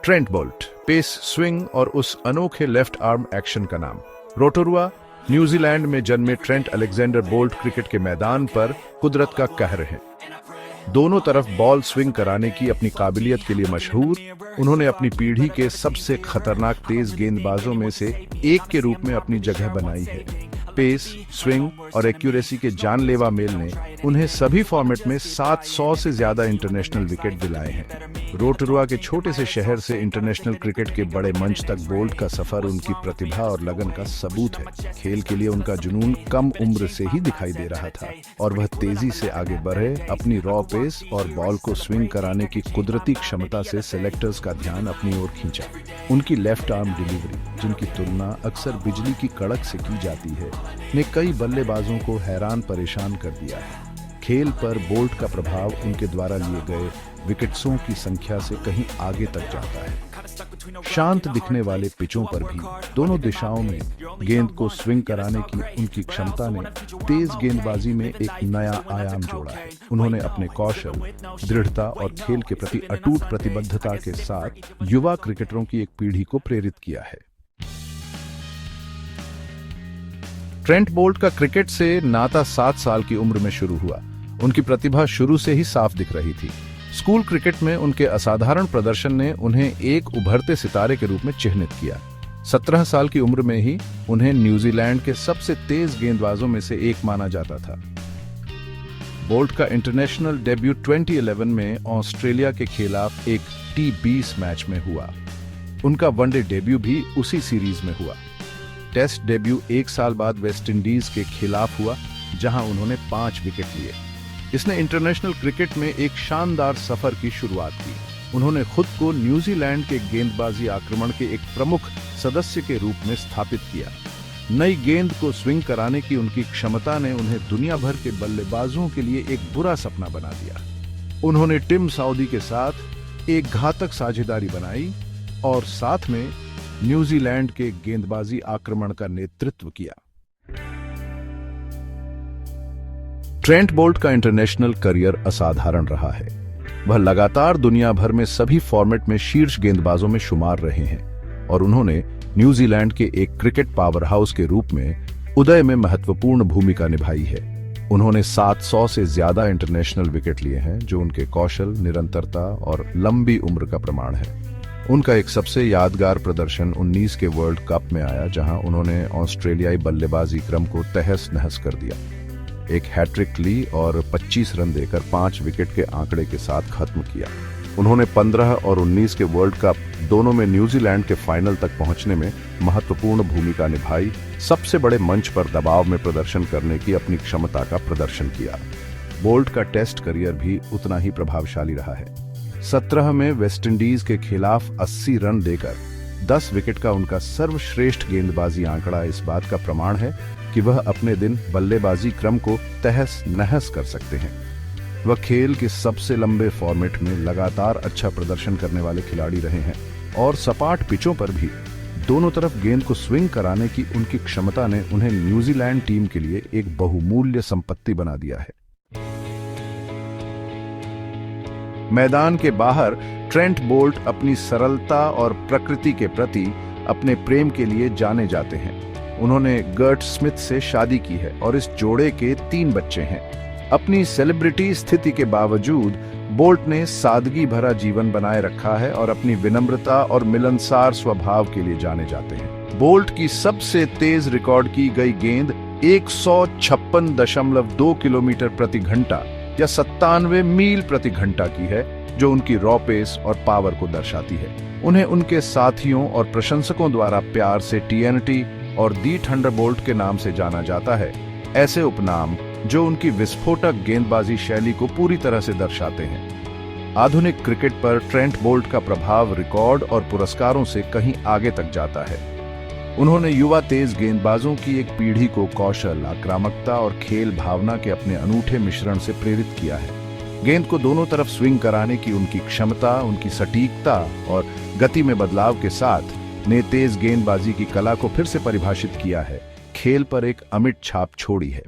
Trent Boult, pace, swing और उस अनोखे लेफ्ट आर्म एक्शन का नाम। रोटोरुआ, न्यूजीलैंड में जन्मे ट्रेंट अलेक्जेंडर बोल्ट क्रिकेट के मैदान पर कुदरत का कहर है। दोनों तरफ बॉल स्विंग कराने की अपनी काबिलियत के लिए मशहूर, उन्होंने अपनी पीढ़ी के सबसे खतरनाक तेज गेंदबाजों में से एक के रूप में अपनी जगह बनाई है। पेस, स्विंग और एक्यूरेसी के जानलेवा मेल ने उन्हें सभी फॉर्मेट में 700 से ज्यादा इंटरनेशनल विकेट दिलाए हैं। रोटोरुआ के छोटे से शहर से इंटरनेशनल क्रिकेट के बड़े मंच तक बोल्ट का सफर उनकी प्रतिभा और लगन का सबूत है। खेल के लिए उनका जुनून कम उम्र से ही दिखाई दे रहा था और वह तेजी से आगे बढ़े, अपनी रॉ पेस और बॉल को स्विंग कराने की कुदरती क्षमता से सेलेक्टर्स का ध्यान अपनी ओर खींचा। उनकी लेफ्ट आर्म डिलीवरी, जिनकी तुलना अक्सर बिजली की कड़क से की जाती है, ने कई बल्लेबाजों को हैरान परेशान कर दिया है। खेल पर बोल्ट का प्रभाव उनके द्वारा लिए गए विकेट्सों की संख्या से कहीं आगे तक जाता है। शांत दिखने वाले पिचों पर भी दोनों दिशाओं में गेंद को स्विंग कराने की उनकी क्षमता ने तेज गेंदबाजी में एक नया आयाम जोड़ा है। उन्होंने अपने कौशल, दृढ़ता और खेल के प्रति अटूट प्रतिबद्धता के साथ युवा क्रिकेटरों की एक पीढ़ी को प्रेरित किया है। ट्रेंट बोल्ट का क्रिकेट से नाता 7 साल की उम्र में शुरू हुआ। उनकी प्रतिभा शुरू से ही साफ दिख रही थी। स्कूल क्रिकेट में उनके असाधारण प्रदर्शन ने उन्हें एक उभरते सितारे के रूप में चिह्नित किया। 17 साल की उम्र में ही उन्हें न्यूजीलैंड के सबसे तेज गेंदबाजों में से एक माना जाता था। बोल्ट का इंटरनेशनल डेब्यू 2011 में ऑस्ट्रेलिया के खिलाफ एक T20 मैच में हुआ। उनका वनडे डेब्यू भी उसी सीरीज में हुआ। टेस्ट डेब्यू 1 साल बाद वेस्टइंडीज के खिलाफ हुआ, जहां उन्होंने 5 विकेट लिए। इसने इंटरनेशनल क्रिकेट में एक शानदार सफर की शुरुआत की। उन्होंने खुद को न्यूजीलैंड के गेंदबाजी आक्रमण के एक प्रमुख सदस्य के रूप में स्थापित किया। नई गेंद को स्विंग कराने की उनकी क्षमता ने उन्हें दुनिया भर के बल्लेबाजों के लिए एक बुरा सपना बना दिया। उन्होंने टिम साउदी के साथ एक घातक साझेदारी बनाई और साथ में न्यूजीलैंड के गेंदबाजी आक्रमण का नेतृत्व किया। ट्रेंट बोल्ट का इंटरनेशनल करियर असाधारण रहा है। वह लगातार दुनिया भर में सभी फॉर्मेट में शीर्ष गेंदबाजों में शुमार रहे हैं और उन्होंने न्यूजीलैंड के एक क्रिकेट पावर हाउस के रूप में उदय में महत्वपूर्ण भूमिका निभाई है। उन्होंने 700 से ज्यादा इंटरनेशनल विकेट लिए हैं, जो उनके कौशल, निरंतरता और लंबी उम्र का प्रमाण है। उनका एक सबसे यादगार प्रदर्शन 19 के वर्ल्ड कप में आया, जहां उन्होंने ऑस्ट्रेलियाई बल्लेबाजी क्रम को तहस नहस कर दिया। एक हैट्रिक ली और 25 रन देकर 5 विकेट के आंकड़े के साथ खत्म किया। उन्होंने 15 और 19 के वर्ल्ड कप दोनों में न्यूजीलैंड के फाइनल तक पहुंचने में महत्वपूर्ण भूमिका निभाई, सबसे बड़े मंच पर दबाव में प्रदर्शन करने की अपनी क्षमता का प्रदर्शन किया। बोल्ट का टेस्ट करियर भी उतना ही प्रभावशाली रहा है। 17 में वेस्टइंडीज के खिलाफ 80 रन देकर 10 विकेट का उनका सर्वश्रेष्ठ गेंदबाजी आंकड़ा इस बात का प्रमाण है कि वह अपने दिन बल्लेबाजी क्रम को तहस नहस कर सकते हैं। वह खेल के सबसे लंबे फॉर्मेट में लगातार अच्छा प्रदर्शन करने वाले खिलाड़ी रहे हैं और सपाट पिचों पर भी दोनों तरफ गेंद को स्विंग कराने की उनकी क्षमता ने उन्हें न्यूजीलैंड टीम के लिए एक बहुमूल्य संपत्ति बना दिया है। मैदान के बाहर ट्रेंट बोल्ट अपनी सरलता और प्रकृति के प्रति अपने प्रेम के लिए जाने जाते हैं। उन्होंने गर्ट स्मिथ से शादी की है और इस जोड़े के 3 बच्चे हैं। अपनी सेलिब्रिटी स्थिति के बावजूद बोल्ट ने सादगी भरा जीवन बनाए रखा है और अपनी विनम्रता और मिलनसार स्वभाव के लिए जाने जाते हैं। बोल्ट की सबसे तेज रिकॉर्ड की गई गेंद 156.2 किलोमीटर प्रति घंटा या 97 मील प्रति घंटा की है, जो उनकी रॉ पेस और पावर को दर्शाती है। उन्हें उनके साथियों और प्रशंसकों द्वारा प्यार से TNT और दी थंडरबोल्ट के नाम से जाना जाता है, ऐसे उपनाम जो उनकी विस्फोटक गेंदबाजी शैली को पूरी तरह से दर्शाते हैं। आधुनिक क्रिकेट पर ट्रेंट बोल्ट का प्रभाव रिकॉर्ड और पुरस्कारों से कहीं आगे तक जाता है। उन्होंने युवा तेज गेंदबाजों की एक पीढ़ी को कौशल, आक्रामकता और खेल भावना के अपने अनूठे मिश्रण से प्रेरित किया है। गेंद को दोनों तरफ स्विंग कराने की उनकी क्षमता, उनकी सटीकता और गति में बदलाव के साथ ने तेज गेंदबाजी की कला को फिर से परिभाषित किया है, खेल पर एक अमिट छाप छोड़ी है।